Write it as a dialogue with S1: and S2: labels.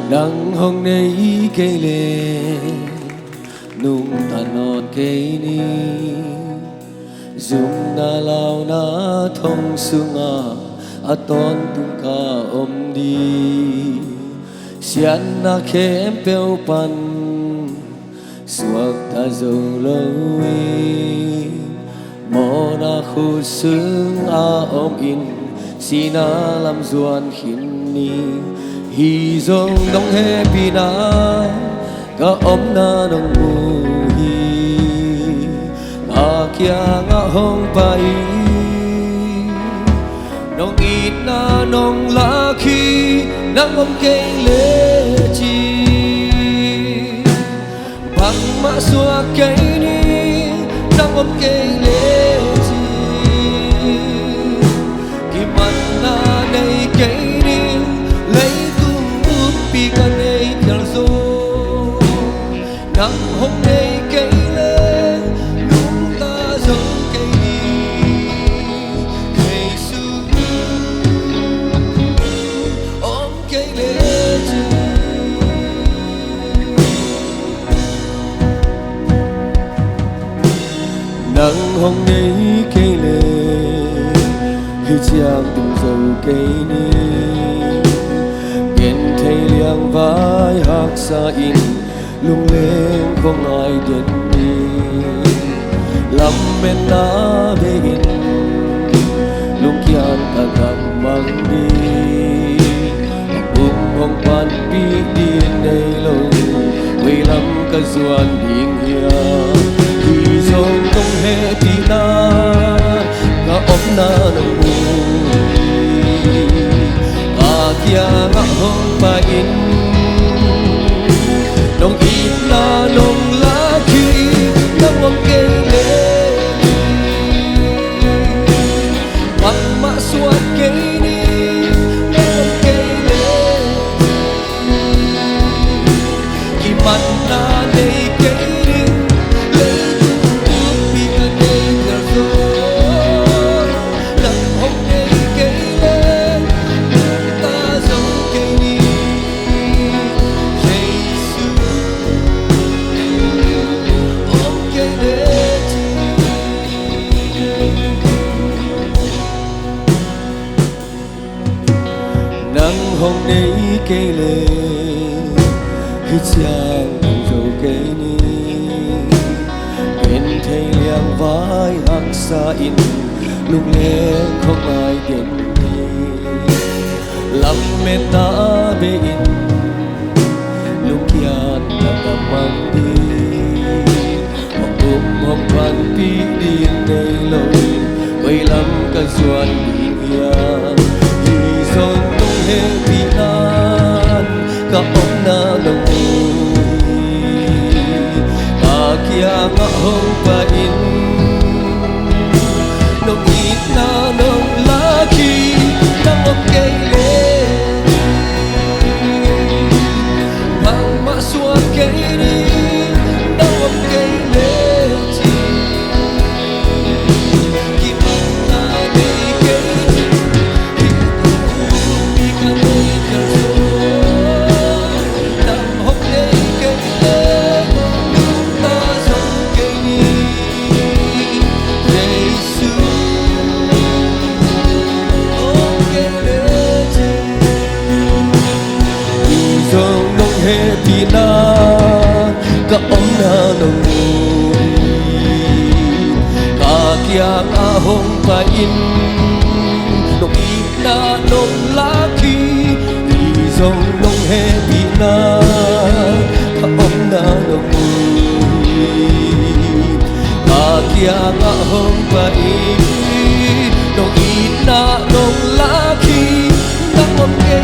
S1: nắng hồng nay cây lệ nung tàn nọt cây ni dùng na lao na thông sương a ton tung ca om đi xian na khem peo pan suak ta dâu lâu mò na khu sương a om in si na làm duan hin ni hi dong dong he pi na ka om na dong mu hi ka kia nga hong pai nong ít na nong la khi nang om cây lệ chi bằng mã xua cây ni nang om cây lệ chi ki man na nei cây ni lấy pi ca nei thial zo nang hong nei cây lệ lung ta giống cây ni cây su ôm cây lệ chi nang hong nei cây lệ khi chiang từng dầu cây ni thấy liang vai hak sa in lung lên không ai đến đi lắm bên na về in lung kian ta gặp mang đi hong pan pi đi nay lâu vì lắm cả duan điên hia vì dòng không hề tí na cả ốm na nông kia ngã hông ba in nông ít na nông lá khi nông om cây lệ mặt mã suốt cây ni nông om cây lệ khi mặt na đây cây ni lấy tung bi ca đây là rồi nằm hông đây cây lệ nắng hôm nay cây lệ khi chàng dầu cây ni bên thấy liang vai hak sa in lung lên không ai đến đi lắm men ta về in lung kian ta gặp mang đi hong pan pi đi nay lâu vậy lắm cả duan đi hiang vì dòng tung he pi nan cả om na nong cả kia ngã hong pa in nong ít na nong la khi nang om cây lệ bằng mã xua cây đi nang om cây lệ chi ki na đây cây ki pi ca đây thial zo nang hong đây cây lệ lung ta giống cây ni Jesus ôm cây lệ chi dòng nông he pi na cả om na nong cả kia ngã hong pa in nong ít na nong lá khi vì dòng nong he pi na cả om na nong cả kia ngã hong pa in nong ít na nong lá khi nang om cây